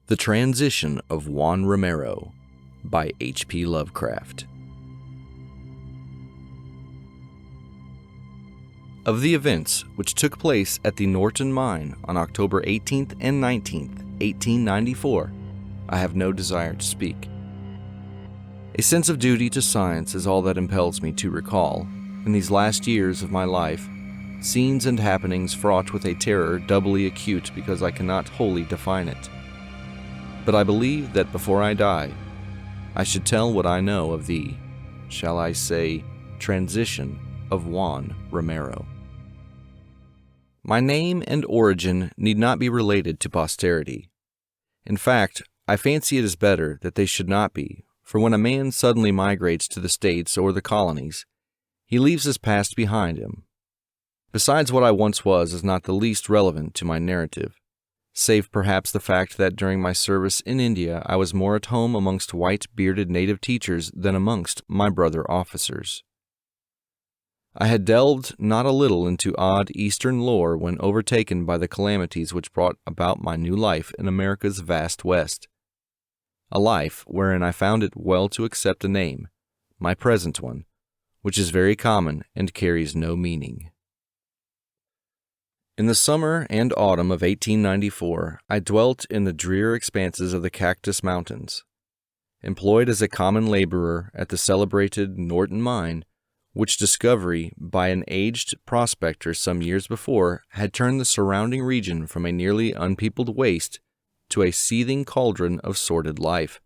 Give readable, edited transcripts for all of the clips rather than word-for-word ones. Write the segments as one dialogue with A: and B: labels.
A: The Transition of Juan Romero by H.P. Lovecraft. Of the events which took place at the Norton mine on October 18th and 19th, 1894, I have no desire to speak. A sense of duty to science is all that impels me to recall, in these last years of my life, scenes and happenings fraught with a terror doubly acute because I cannot wholly define it. But I believe that before I die, I should tell what I know of the, shall I say, transition of Juan Romero. My name and origin need not be related to posterity. In fact, I fancy it is better that they should not be, for when a man suddenly migrates to the States or the colonies, he leaves his past behind him. Besides, what I once was is not the least relevant to my narrative, save perhaps the fact that during my service in India I was more at home amongst white-bearded native teachers than amongst my brother officers. I had delved not a little into odd Eastern lore when overtaken by the calamities which brought about my new life in America's vast West, a life wherein I found it well to accept a name, my present one, which is very common and carries no meaning. In the summer and autumn of 1894, I dwelt in the drear expanses of the Cactus Mountains, employed as a common laborer at the celebrated Norton mine, which discovery by an aged prospector some years before had turned the surrounding region from a nearly unpeopled waste to a seething cauldron of sordid life.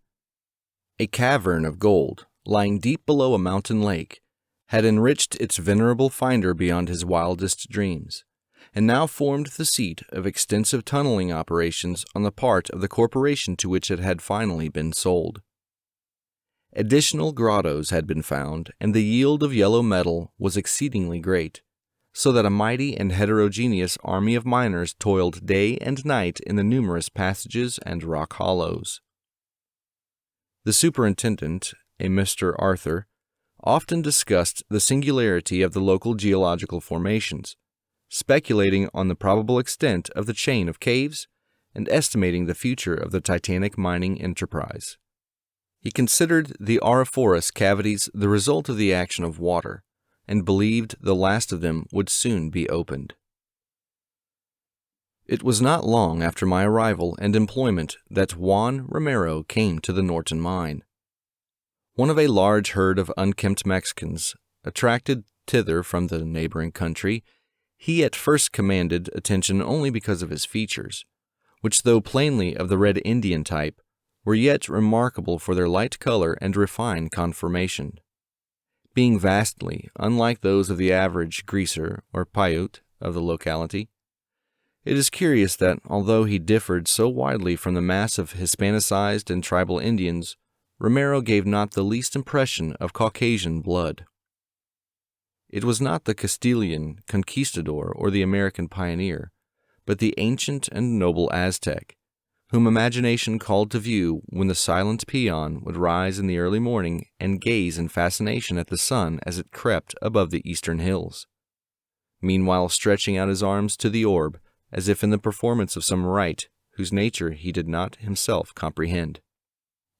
A: A cavern of gold, lying deep below a mountain lake, had enriched its venerable finder beyond his wildest dreams, and now formed the seat of extensive tunneling operations on the part of the corporation to which it had finally been sold. Additional grottos had been found, and the yield of yellow metal was exceedingly great, so that a mighty and heterogeneous army of miners toiled day and night in the numerous passages and rock hollows. The superintendent, a Mr. Arthur, often discussed the singularity of the local geological formations, speculating on the probable extent of the chain of caves and estimating the future of the titanic mining enterprise. He considered the auriferous cavities the result of the action of water, and believed the last of them would soon be opened. It was not long after my arrival and employment that Juan Romero came to the Norton mine. One of a large herd of unkempt Mexicans, attracted thither from the neighboring country, he at first commanded attention only because of his features, which, though plainly of the Red Indian type, were yet remarkable for their light color and refined conformation, being vastly unlike those of the average greaser or Paiute of the locality. It is curious that, although he differed so widely from the mass of Hispanicized and tribal Indians, Romero gave not the least impression of Caucasian blood. It was not the Castilian conquistador or the American pioneer, but the ancient and noble Aztec, whom imagination called to view when the silent peon would rise in the early morning and gaze in fascination at the sun as it crept above the eastern hills, meanwhile stretching out his arms to the orb as if in the performance of some rite whose nature he did not himself comprehend.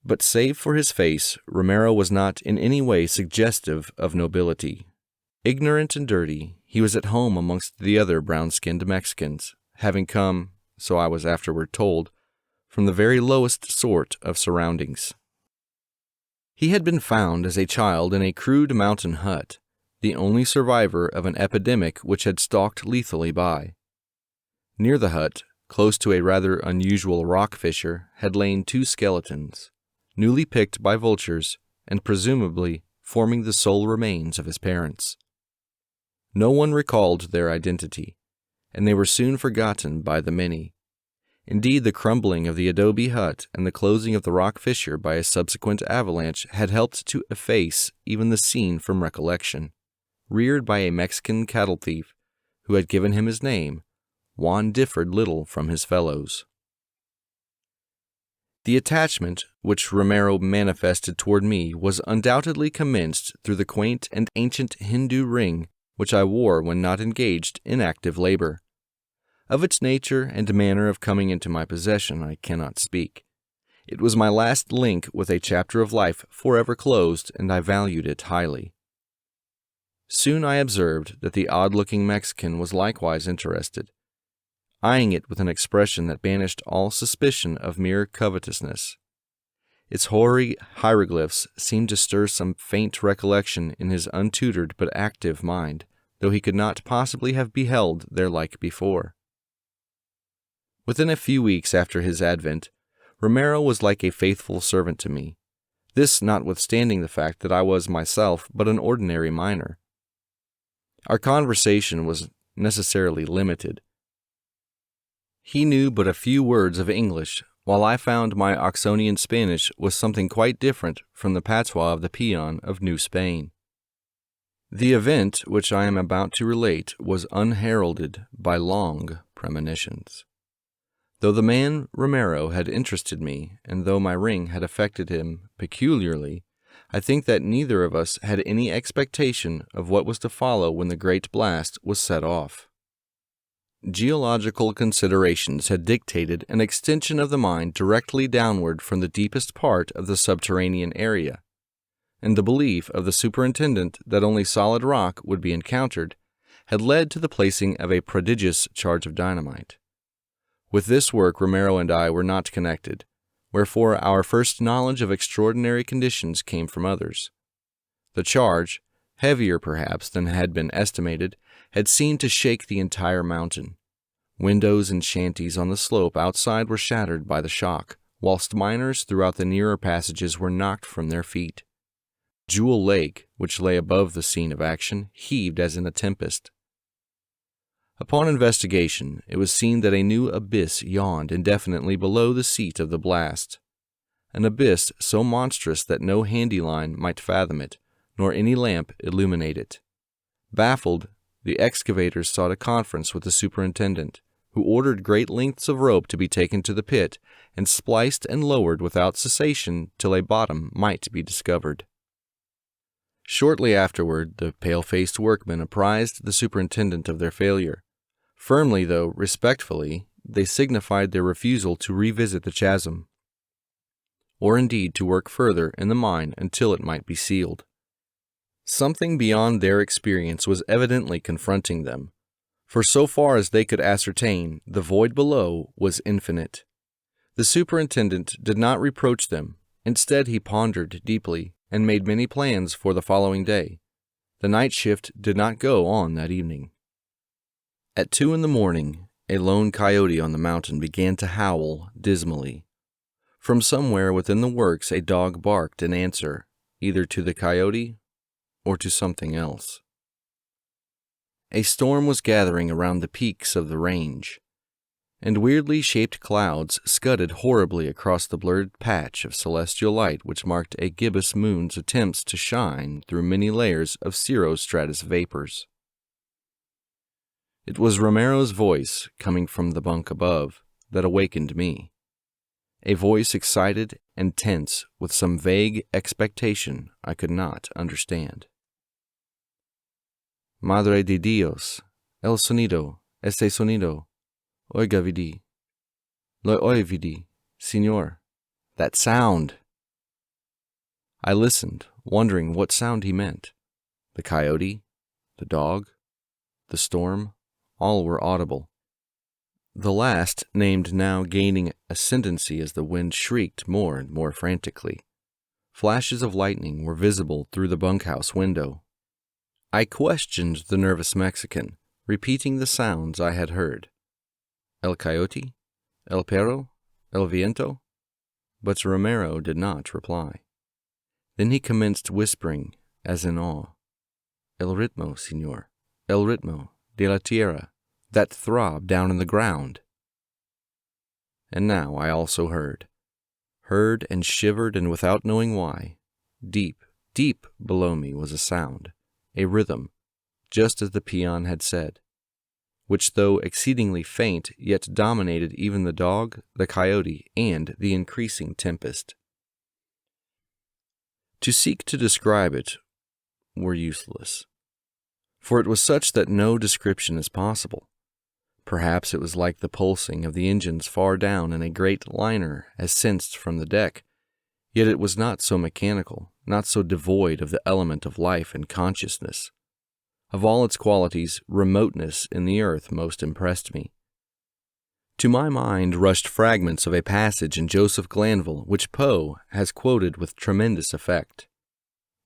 A: But save for his face, Romero was not in any way suggestive of nobility. Ignorant and dirty, he was at home amongst the other brown-skinned Mexicans, having come, so I was afterward told, from the very lowest sort of surroundings. He had been found as a child in a crude mountain hut, the only survivor of an epidemic which had stalked lethally by. Near the hut, close to a rather unusual rock fissure, had lain two skeletons, newly picked by vultures, and presumably forming the sole remains of his parents. No one recalled their identity, and they were soon forgotten by the many. Indeed, the crumbling of the adobe hut and the closing of the rock fissure by a subsequent avalanche had helped to efface even the scene from recollection. Reared by a Mexican cattle thief who had given him his name, Juan differed little from his fellows. The attachment which Romero manifested toward me was undoubtedly commenced through the quaint and ancient Hindu ring which I wore when not engaged in active labor. Of its nature and manner of coming into my possession I cannot speak, It was my last link with a chapter of life forever closed, and I valued it highly. Soon I observed that the odd-looking Mexican was likewise interested, eyeing it with an expression that banished all suspicion of mere covetousness. Its hoary hieroglyphs seemed to stir some faint recollection in his untutored but active mind, though he could not possibly have beheld their like before. Within a few weeks after his advent, Romero was like a faithful servant to me, this notwithstanding the fact that I was myself but an ordinary miner. Our conversation was necessarily limited. He knew but a few words of English, while I found my Oxonian Spanish was something quite different from the patois of the peon of New Spain. The event which I am about to relate was unheralded by long premonitions. Though the man Romero had interested me, and though my ring had affected him peculiarly, I think that neither of us had any expectation of what was to follow when the great blast was set off. Geological considerations had dictated an extension of the mine directly downward from the deepest part of the subterranean area, and the belief of the superintendent that only solid rock would be encountered had led to the placing of a prodigious charge of dynamite. With this work Romero and I were not connected, wherefore our first knowledge of extraordinary conditions came from others. The charge, heavier perhaps than had been estimated, had seemed to shake the entire mountain. Windows and shanties on the slope outside were shattered by the shock, whilst miners throughout the nearer passages were knocked from their feet. Jewel Lake, which lay above the scene of action, heaved as in a tempest. Upon investigation, it was seen that a new abyss yawned indefinitely below the seat of the blast, an abyss so monstrous that no handy line might fathom it, nor any lamp illuminate it. Baffled, the excavators sought a conference with the superintendent, who ordered great lengths of rope to be taken to the pit and spliced and lowered without cessation till a bottom might be discovered. Shortly afterward, the pale-faced workmen apprised the superintendent of their failure. Firmly, though respectfully, they signified their refusal to revisit the chasm, or indeed to work further in the mine until it might be sealed. Something beyond their experience was evidently confronting them, for so far as they could ascertain, the void below was infinite. The superintendent did not reproach them. Instead, he pondered deeply and made many plans for the following day. The night shift did not go on that evening. At 2 a.m, a lone coyote on the mountain began to howl dismally. From somewhere within the works a dog barked in answer, either to the coyote or to something else. A storm was gathering around the peaks of the range, and weirdly shaped clouds scudded horribly across the blurred patch of celestial light which marked a gibbous moon's attempts to shine through many layers of cirrostratus vapors. It was Romero's voice, coming from the bunk above, that awakened me. A voice excited and tense with some vague expectation I could not understand. Madre de Dios, el sonido, ese sonido, oiga vidi. Lo oividi, señor. That sound! I listened, wondering what sound he meant. The coyote, the dog, the storm, all were audible. The last named now gaining ascendancy as the wind shrieked more and more frantically. Flashes of lightning were visible through the bunkhouse window. I questioned the nervous Mexican, repeating the sounds I had heard. El coyote? El perro? El viento? But Romero did not reply. Then he commenced whispering, as in awe. El ritmo, señor. El ritmo de la tierra. That throb down in the ground. And now I also heard and shivered, and without knowing why. Deep, deep below me was a sound, a rhythm, just as the peon had said, which though exceedingly faint, yet dominated even the dog, the coyote, and the increasing tempest. To seek to describe it were useless, for it was such that no description is possible. Perhaps it was like the pulsing of the engines far down in a great liner as sensed from the deck, yet it was not so mechanical, not so devoid of the element of life and consciousness. Of all its qualities, remoteness in the earth most impressed me. To my mind rushed fragments of a passage in Joseph Glanville which Poe has quoted with tremendous effect.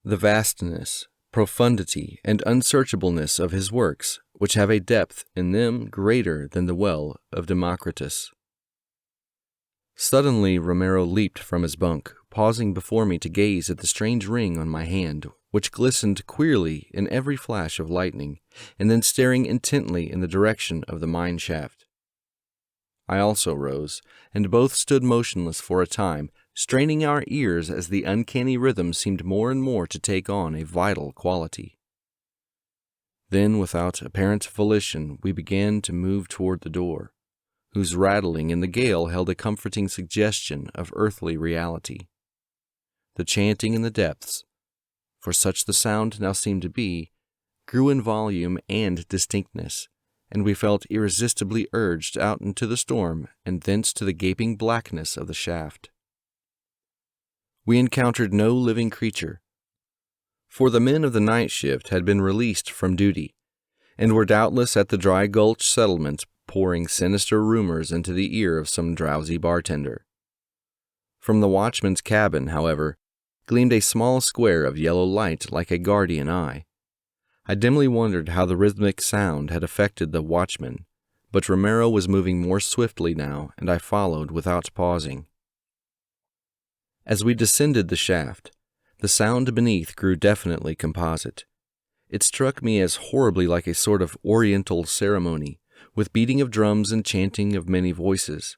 A: The vastness, profundity, and unsearchableness of his works, which have a depth in them greater than the well of Democritus. Suddenly Romero leaped from his bunk, pausing before me to gaze at the strange ring on my hand, which glistened queerly in every flash of lightning, and then staring intently in the direction of the mine shaft. I also rose, and both stood motionless for a time, straining our ears as the uncanny rhythm seemed more and more to take on a vital quality. Then, without apparent volition, we began to move toward the door, whose rattling in the gale held a comforting suggestion of earthly reality. The chanting in the depths, for such the sound now seemed to be, grew in volume and distinctness, and we felt irresistibly urged out into the storm and thence to the gaping blackness of the shaft. We encountered no living creature, for the men of the night shift had been released from duty, and were doubtless at the Dry Gulch settlement pouring sinister rumors into the ear of some drowsy bartender. From the watchman's cabin, however, gleamed a small square of yellow light like a guardian eye. I dimly wondered how the rhythmic sound had affected the watchman, but Romero was moving more swiftly now, and I followed without pausing. As we descended the shaft, the sound beneath grew definitely composite. It struck me as horribly like a sort of oriental ceremony, with beating of drums and chanting of many voices.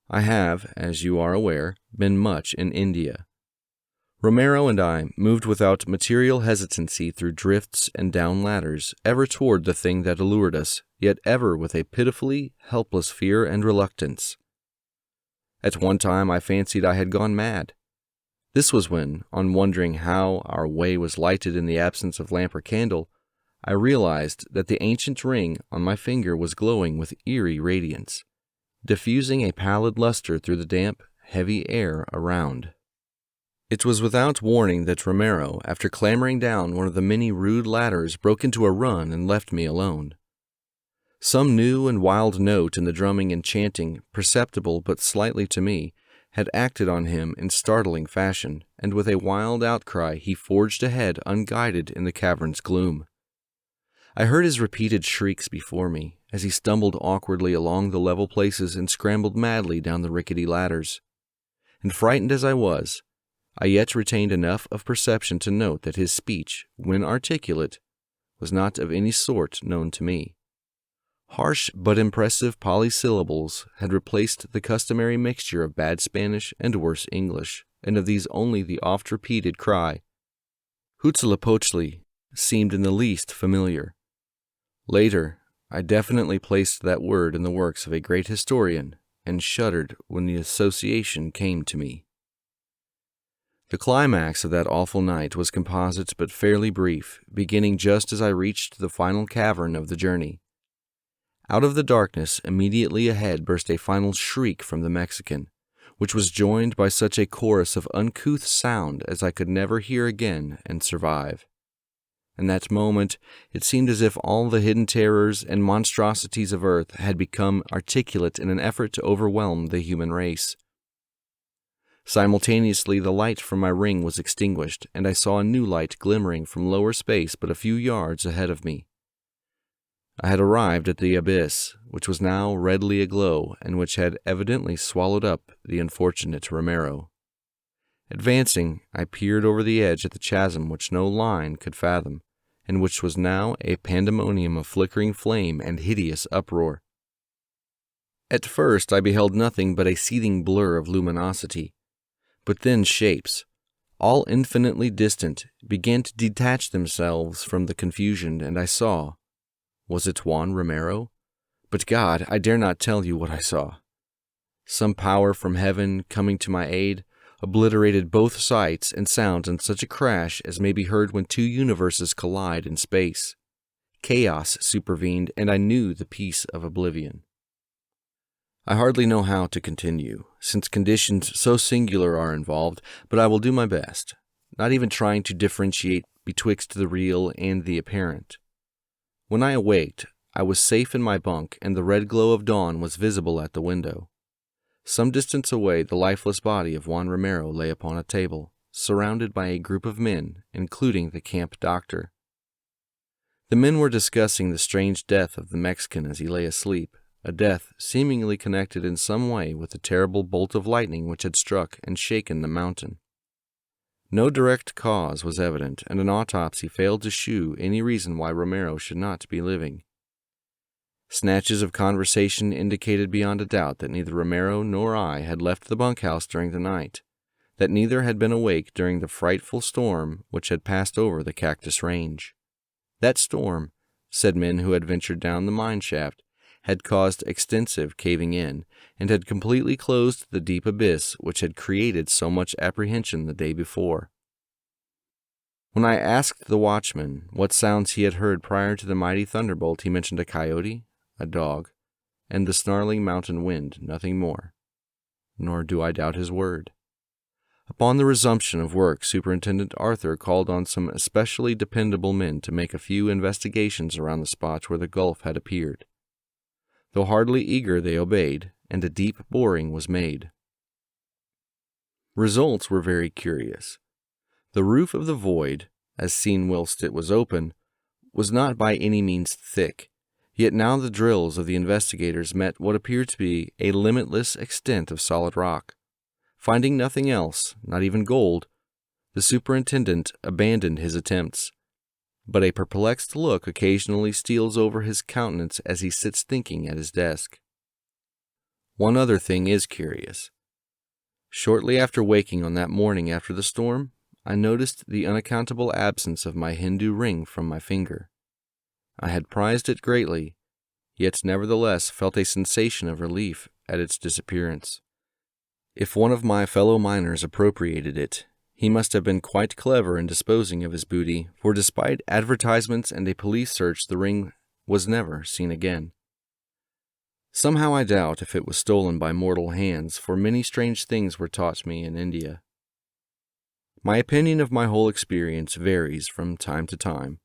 A: I have, as you are aware, been much in India. Romero and I moved without material hesitancy through drifts and down ladders, ever toward the thing that allured us, yet ever with a pitifully helpless fear and reluctance. At one time I fancied I had gone mad. This was when, on wondering how our way was lighted in the absence of lamp or candle, I realized that the ancient ring on my finger was glowing with eerie radiance, diffusing a pallid luster through the damp, heavy air around. It was without warning that Romero, after clambering down one of the many rude ladders, broke into a run and left me alone. Some new and wild note in the drumming and chanting, perceptible but slightly to me, had acted on him in startling fashion, and with a wild outcry he forged ahead unguided in the cavern's gloom. I heard his repeated shrieks before me, as he stumbled awkwardly along the level places and scrambled madly down the rickety ladders. And frightened as I was, I yet retained enough of perception to note that his speech, when articulate, was not of any sort known to me. Harsh but impressive polysyllables had replaced the customary mixture of bad Spanish and worse English, and of these only the oft-repeated cry, Huitzilopochtli, seemed in the least familiar. Later, I definitely placed that word in the works of a great historian, and shuddered when the association came to me. The climax of that awful night was composite but fairly brief, beginning just as I reached the final cavern of the journey. Out of the darkness immediately ahead burst a final shriek from the Mexican, which was joined by such a chorus of uncouth sound as I could never hear again and survive. In that moment, it seemed as if all the hidden terrors and monstrosities of earth had become articulate in an effort to overwhelm the human race. Simultaneously, the light from my ring was extinguished, and I saw a new light glimmering from lower space but a few yards ahead of me. I had arrived at the abyss, which was now redly aglow, and which had evidently swallowed up the unfortunate Romero. Advancing, I peered over the edge at the chasm which no line could fathom, and which was now a pandemonium of flickering flame and hideous uproar. At first I beheld nothing but a seething blur of luminosity, but then shapes, all infinitely distant, began to detach themselves from the confusion, and I saw. Was it Juan Romero? But God, I dare not tell you what I saw. Some power from heaven, coming to my aid, obliterated both sights and sounds in such a crash as may be heard when two universes collide in space. Chaos supervened, and I knew the peace of oblivion. I hardly know how to continue, since conditions so singular are involved, but I will do my best, not even trying to differentiate betwixt the real and the apparent. When I awaked, I was safe in my bunk, and the red glow of dawn was visible at the window. Some distance away, the lifeless body of Juan Romero lay upon a table, surrounded by a group of men, including the camp doctor. The men were discussing the strange death of the Mexican as he lay asleep, a death seemingly connected in some way with the terrible bolt of lightning which had struck and shaken the mountain. No direct cause was evident, and an autopsy failed to shew any reason why Romero should not be living. Snatches of conversation indicated beyond a doubt that neither Romero nor I had left the bunkhouse during the night, that neither had been awake during the frightful storm which had passed over the Cactus Range. That storm, said men who had ventured down the mine shaft, had caused extensive caving in, and had completely closed the deep abyss which had created so much apprehension the day before. When I asked the watchman what sounds he had heard prior to the mighty thunderbolt, he mentioned a coyote, a dog, and the snarling mountain wind, nothing more. Nor do I doubt his word. Upon the resumption of work, Superintendent Arthur called on some especially dependable men to make a few investigations around the spot where the gulf had appeared. Though hardly eager, they obeyed, and a deep boring was made. Results were very curious. The roof of the void, as seen whilst it was open, was not by any means thick, yet now the drills of the investigators met what appeared to be a limitless extent of solid rock. Finding nothing else, not even gold, the superintendent abandoned his attempts. But a perplexed look occasionally steals over his countenance as he sits thinking at his desk. One other thing is curious. Shortly after waking on that morning after the storm, I noticed the unaccountable absence of my Hindu ring from my finger. I had prized it greatly, yet nevertheless felt a sensation of relief at its disappearance. If one of my fellow miners appropriated it, he must have been quite clever in disposing of his booty, for despite advertisements and a police search, the ring was never seen again. Somehow I doubt if it was stolen by mortal hands, for many strange things were taught me in India. My opinion of my whole experience varies from time to time.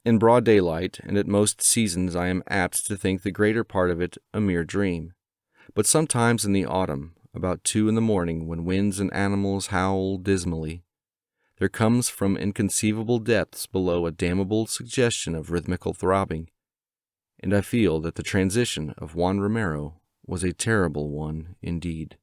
A: In broad daylight, and at most seasons, I am apt to think the greater part of it a mere dream. But sometimes in the autumn, about 2 a.m, when winds and animals howl dismally, there comes from inconceivable depths below a damnable suggestion of rhythmical throbbing, and I feel that the transition of Juan Romero was a terrible one indeed.